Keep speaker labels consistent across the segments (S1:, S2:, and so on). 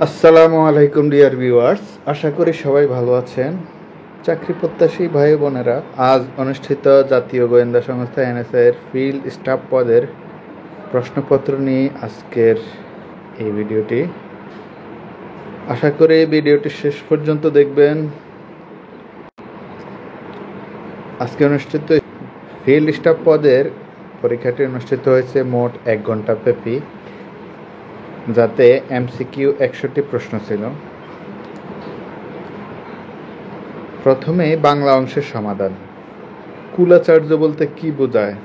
S1: আসসালামু আলাইকুম dear viewers, আশা করি সবাই ভালো আছেন। চাকরি প্রত্যাশী ভাই বোনেরা, আজ অনুষ্ঠিত জাতীয় গোয়েন্দা সংস্থা এনএসআই এর ফিল্ড স্টাফ পদের প্রশ্নপত্র নিয়ে আজকের এই ভিডিওটি। আশা করি ভিডিওটি শেষ পর্যন্ত দেখবেন। আজকে অনুষ্ঠিত ফিল্ড স্টাফ পদের পরীক্ষাটি অনুষ্ঠিত হয়েছে মোট 1 ঘন্টা ব্যাপী, যাতে এমসিকিউ 100টি প্রশ্ন ছিল। প্রথমে বাংলা অংশের সমাধান। কুলাচার্য বলতে কি বোঝায়?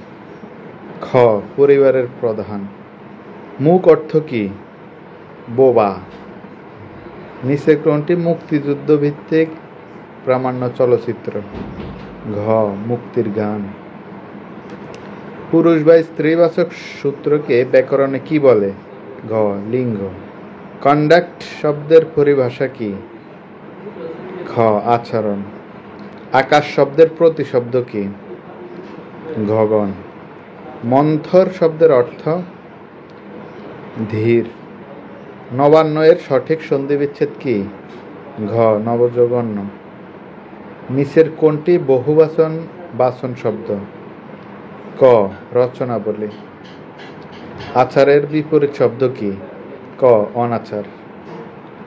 S1: খ. পরিবারের প্রধান। মূক অর্থ কি? বোবা। নিচের কোনটি মুক্তিযুদ্ধ ভিত্তিক প্রামাণ্য চলচ্চিত্র? ঘ. মুক্তির গান। পুরুষ বা স্ত্রীবাচক সূত্রকে ব্যাকরণে কি বলে? ঘ. লিঙ্গ। কন্ডাক্ট শব্দের পরিভাষা কি? খ. আচরণ। আকাশ শব্দের প্রতিশব্দ কি? গগন। মন্থর শব্দের অর্থ? ধীর। নবান্ন এর সঠিক সন্ধিবিচ্ছেদ কি? ঘ. নবযৌবন্য। নিচের কোনটি বহুবচন বাচন শব্দ? ক. রচনাবলী। আচারের বিপরীত শব্দ কি? ক. অনাচার।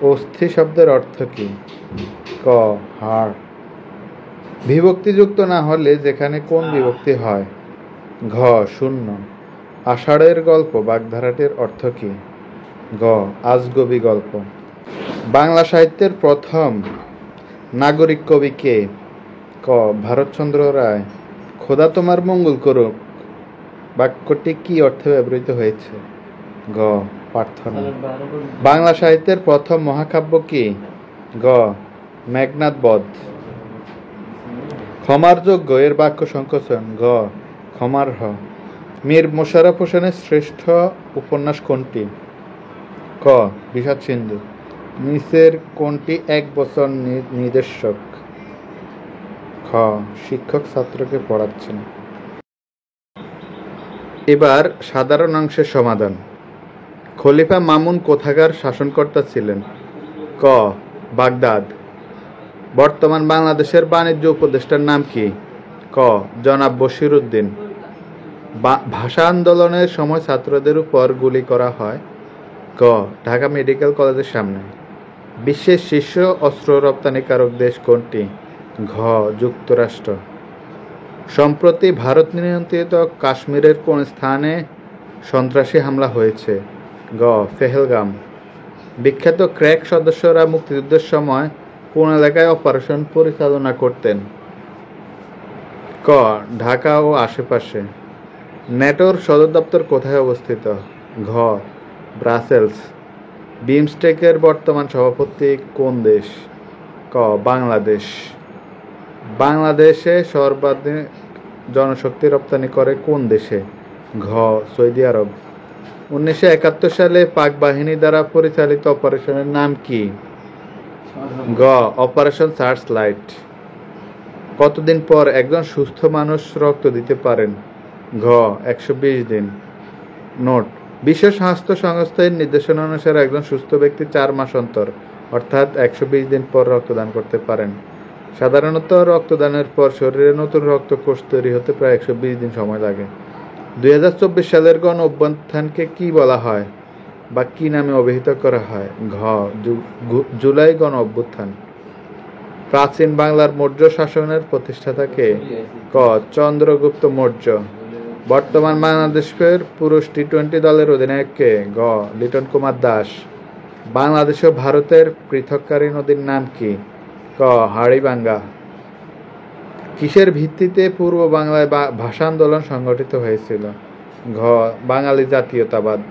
S1: অস্থি শব্দের অর্থ কি? ক. হাড়। বিভক্তিযুক্ত না হলে যেখানে কোন বিভক্তি হয়? ঘ. শূন্য। আষাঢ়ের গল্প বাগধারাটির অর্থ কি? গ. আজগবি গল্প। বাংলা সাহিত্যের প্রথম নাগরিক কবি কে? ক. ভারতচন্দ্র রায়। খোদা তোমার মঙ্গল করুক বাক্যটি কি অর্থে ব্যবহৃত হয়েছে? গ. প্রার্থনা। বাংলা সাহিত্যের প্রথম মহাকাব্য কি? গ. মেঘনাদ বধ। ক্ষমার যোগ্য এর বাক্য সংকোচন? ঘ. ক্ষমার্হ। মীর মোশাররফ হোসেনের শ্রেষ্ঠ উপন্যাস কোনটি? ক. বিষাদ সিন্ধু। নিচের কোনটি এক বচন নির্দেশক? খ. শিক্ষক ছাত্রকে পড়াচ্ছেন। এবার সাধারণ অংশের সমাধান। খলিফা মামুন কোথাকার শাসনকর্তা ছিলেন? ক. বাগদাদ। বর্তমান বাংলাদেশের বাণিজ্য উপদেষ্টার নাম কি? ক. জনাব বশির উদ্দিন। ভাষা আন্দোলনের সময় ছাত্রদের উপর গুলি করা হয়? ক. ঢাকা মেডিকেল কলেজের সামনে। বিশ্বের শীর্ষ অস্ত্র রপ্তানিকারক দেশ কোনটি? ঘ. যুক্তরাষ্ট্র। সম্প্রতি ভারত নিয়ন্ত্রিত কাশ্মীরের কোন স্থানে সন্ত্রাসী হামলা হয়েছে? গ. পেহেলগাম। বিখ্যাত ক্র্যাক সদস্যরা মুক্তিযুদ্ধের সময় কোন এলাকায় অপারেশন পরিচালনা করতেন? ক. ঢাকা ও আশেপাশে। ন্যাটোর সদর দপ্তর কোথায় অবস্থিত? ঘ. ব্রাসেলস। বিমস্টেকের বর্তমান সভাপতি কোন দেশ? ক. বাংলাদেশ। বাংলাদেশে সর্বাধিক জনশক্তি রপ্তানি করে কোন দেশে? ঘ. সৌদি আরব। 1971 সালে পাক বাহিনী দ্বারা পরিচালিত অপারেশনের নাম কি? গ. Operation search light. কতদিন পর একজন সুস্থ মানুষ রক্ত দিতে পারেন? ঘ. 120 দিন। নোট: বিশ্ব স্বাস্থ্য সংস্থার নির্দেশনা অনুসারে একজন সুস্থ ব্যক্তি 4 মাস অন্তর অর্থাৎ 120 দিন পর রক্তদান করতে পারেন। সাধারণত রক্তদানের পর শরীরে নতুন রক্তকোষ তৈরি হতে প্রায় 120 দিন সময় লাগে। 2024 সালের গণ অভ্যুত্থানকে কি বলা হয় বা কি নামে অভিহিত করা হয়? ঘ. জুলাই গণ অভ্যুত্থান। প্রাচীন বাংলার মৌর্য শাসনের প্রতিষ্ঠাতা কে? ক. চন্দ্রগুপ্ত মৌর্য। বর্তমান বাংলাদেশের পুরুষ টি-20 দলের অধিনায়ক কে? গ. লিটন কুমার দাস। বাংলাদেশ ও ভারতের পৃথককারী নদীর নাম কি? ক. হাড়িভাঙ্গা। কিসের ভিত্তিতে পূর্ব বাংলায় ভাষা আন্দোলন সংগঠিত হয়েছিল? ঘ. বাঙালি জাতীয়তাবাদ।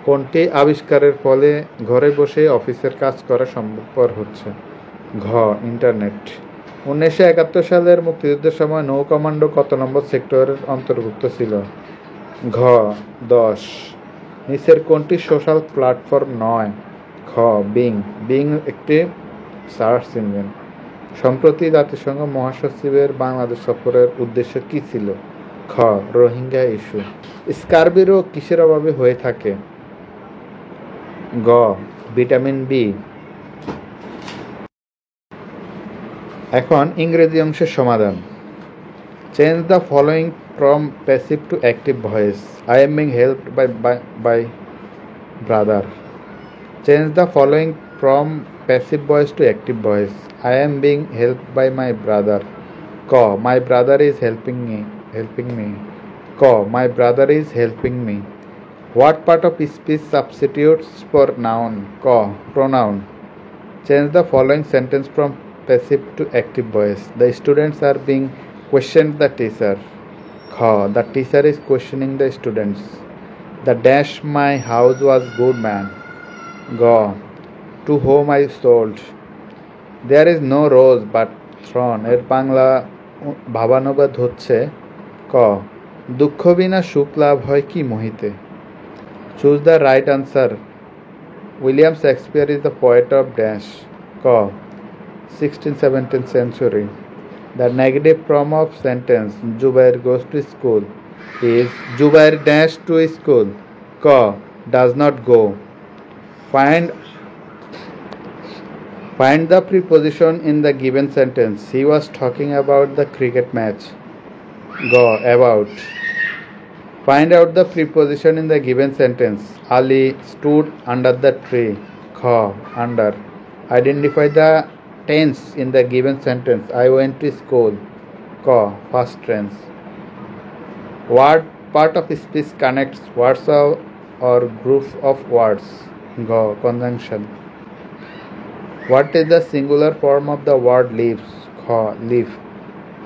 S1: কোনটি আবিষ্কারের ফলে ঘরে বসে অফিসের কাজ করা সম্ভবপর হচ্ছে? ঘ. ইন্টারনেট। 1971 সালের মুক্তিযুদ্ধের সময় নৌ কমান্ডো কত নম্বর সেক্টরের অন্তর্ভুক্ত ছিল? ঘ. 10। নিচের কোনটি সোশ্যাল প্ল্যাটফর্ম নয়? খ. বিং। বিং একটি সার্চ ইঞ্জিন। সম্প্রতি জাতিসংঘ মহাসচিবের বাংলাদেশ সফরের উদ্দেশ্য কি ছিল? খ. রোহিঙ্গা ইস্যু। স্কার্বি রোগ কিসের অভাবে হয়ে থাকে? গ ভিটামিন বি। এখন ইংরেজি অংশের সমাধান। Change the following from passive to active voice. I am being helped by brother. Change the following from passive voice to active voice. I am being helped by my brother. ক my brother is helping me. ক my brother is helping me. What part of speech substitutes for noun? K. Pronoun. Change the following sentence from passive to active voice. The students are being questioned the teacher. K. The teacher is questioning the students. The dash my house was good man. G. To whom I sold. There is no rose but thorn. এর বাংলা ভাবানুবাদ হচ্ছে ক দুঃখ বিনা সুখ লাভ হয় কি Mohite. Choose the right answer. William Shakespeare is the poet of dash. K. 16th-17th century. The negative form of sentence Jubair goes to school is Jubair dash to school. K. Does not go. Find the preposition in the given sentence. He was talking about the cricket match. G. About. Find out the preposition in the given sentence. Ali stood under the tree. Kha. Under. Identify the tense in the given sentence. I went to school. Ka. Past tense. What part of speech connects words or groups of words? Ga. Conjunction. What is the singular form of the word leaves? Kha. Leaf.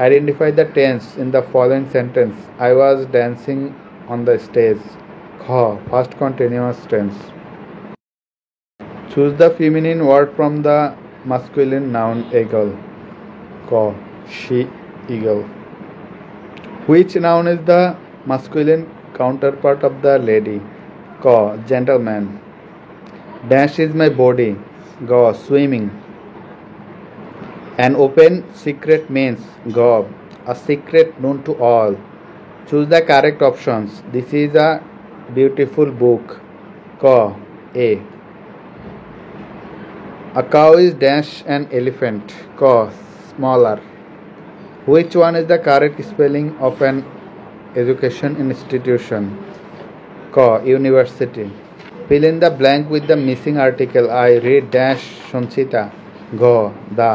S1: Identify the tense in the following sentence. I was dancing on the stage. Kha. Past continuous tense. Choose the feminine word from the masculine noun eagle. Ka. She eagle. Which noun is the masculine counterpart of the lady? Ka. Gentleman. Dash is my body. Ga. Swimming. An open secret means Ga. A secret known to all. Choose the correct options. This is a beautiful book. Ka. A. A cow is dash an elephant. Ka. Smaller. Which one is the correct spelling of an education institution? Ka. University. Fill in the blank with the missing article. I read dash Sanchita. Ga. Da.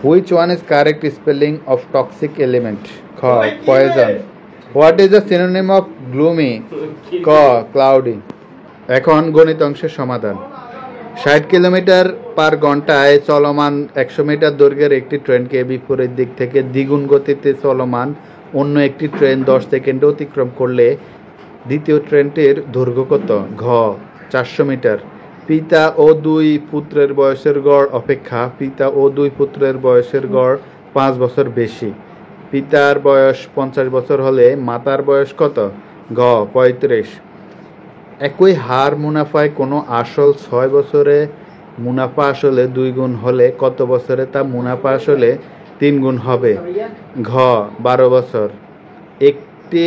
S1: Which one is correct spelling of toxic element? Ka. Poison. What is the synonym of gloomy? Ka. Cloudy. এখন গণিত অংশের সমাধান। 60 kilometre পার ঘন্টায় চলমান 100 metre দৈর্ঘ্যের একটি ট্রেনকে বিপরীত দিক থেকে দ্বিগুণ গতিতে চলমান অন্য একটি ট্রেন 10 সেকেন্ডে অতিক্রম করলে দ্বিতীয় ট্রেনটির দৈর্ঘ্য কত? ঘ 400 মিটার। পিতা ও দুই পুত্রের বয়সের গড় অপেক্ষা পিতা ও দুই পুত্রের বয়সের গড় 5 বছর বেশি। পিতার বয়স 50 বছর হলে মাতার বয়স কত? ঘ 35। একই হার মুনাফায় কোনো আসল 6 বছরে মুনাফা আসলে 2 গুণ হলে কত বছরে তা মুনাফা আসলে 3 গুণ হবে? ঘ 12 বছর। একটি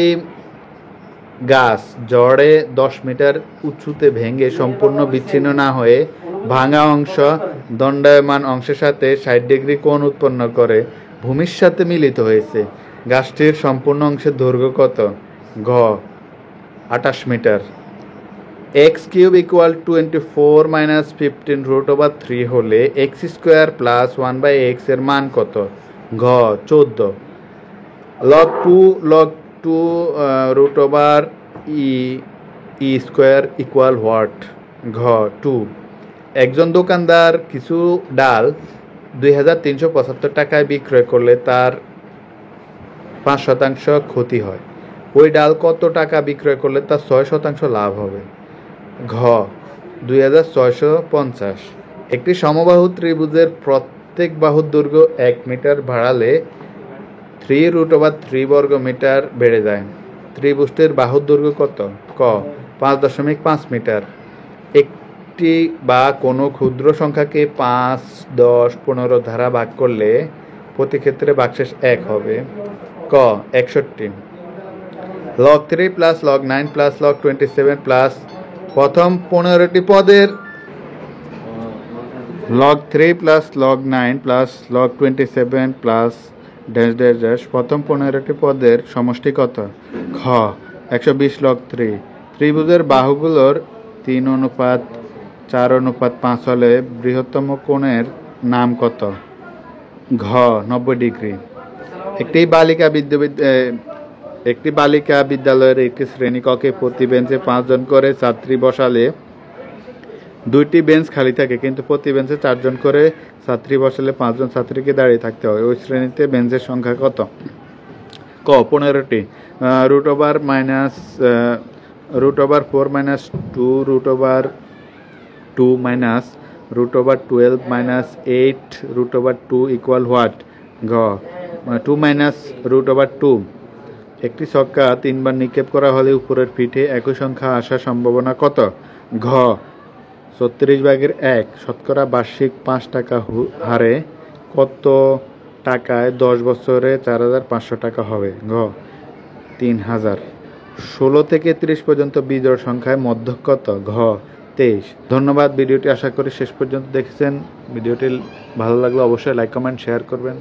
S1: গাছ ঝড়ে 10 মিটার উঁচুতে ভেঙে সম্পূর্ণ বিচ্ছিন্ন না হয়ে ভাঙা অংশ দণ্ডায়মান অংশের সাথে 60 ডিগ্রি কোণ উৎপন্ন করে ভূমির সাথে মিলিত হয়েছে। গাছটির সম্পূর্ণ অংশের দৈর্ঘ্য কত? ঘ 28 metre. x cube equal 24 minus 15 root over 3 হলে x স্কোয়ার প্লাস 1/x এর মান কত? ঘ 14। log 2 root over e square equal what? ঘ 2। একজন দোকানদার কিছু ডাল 2375 টাকায় বিক্রয় করলে তার 5% ক্ষতি হয়। ওই ডাল কত টাকা বিক্রয় করলে তার 6% লাভ হবে? ঘ 2650। একটি সমবাহু ত্রিভুজের প্রত্যেক বাহুর দৈর্ঘ্য 1 মিটার বাড়ালে 3 root over 3 বর্গ মিটার বেড়ে যায়। ত্রিভুজটির বাহুর দৈর্ঘ্য কত? ক 5.5 মিটার। একটি বা কোনো ক্ষুদ্র সংখ্যাকে 5, 10, 15 দ্বারা ভাগ করলে প্রতি ক্ষেত্রে ভাগশেষ 1 হবে। ক 61। log 3 plus log 9 plus log 27 plus প্রথম 15টি পদের log 3 plus log 9 plus log 27 plus dash dash dash প্রথম 15টি পদের সমষ্টি কত? খ 120 log 3। ত্রিভুজের বাহুগুলোর 3:4:5 হলে বৃহত্তম কোণের নাম কত? ঘ 90 ডিগ্রি। একটি বালিকা বিদ্যালয়ের একটি শ্রেণীকক্ষে প্রতি বেঞ্চে 5 জন করে ছাত্রী বসালে 2টি বেঞ্চ খালি থাকে, কিন্তু প্রতি বেঞ্চে 4 জন করে ছাত্রী বসালে 5 জন ছাত্রীকে দাঁড়িয়ে থাকতে হয়। ওই শ্রেণীতে বেঞ্চের সংখ্যা কত? ক 15টি। √4 minus 2 √2 minus √12 minus 8 √2 equal what? ঘ 2 মাইনাস √2। একটি ছক্কা 3 বার নিক্ষেপ করা হলে উপরের পিঠে একই সংখ্যা আসার সম্ভাবনা কত? ঘ 36/1। শতকরা বার্ষিক 5 টাকা হারে কত টাকায় 10 বছরে 4,500 টাকা হবে? ঘ 3,000। 16 থেকে 30 পর্যন্ত বিজোড় সংখ্যায় মধ্যক কত? ঘ 23। ধন্যবাদ। ভিডিওটি আশা করি শেষ পর্যন্ত দেখেছেন। ভিডিওটি ভালো লাগলে অবশ্যই লাইক কমেন্ট শেয়ার করবেন।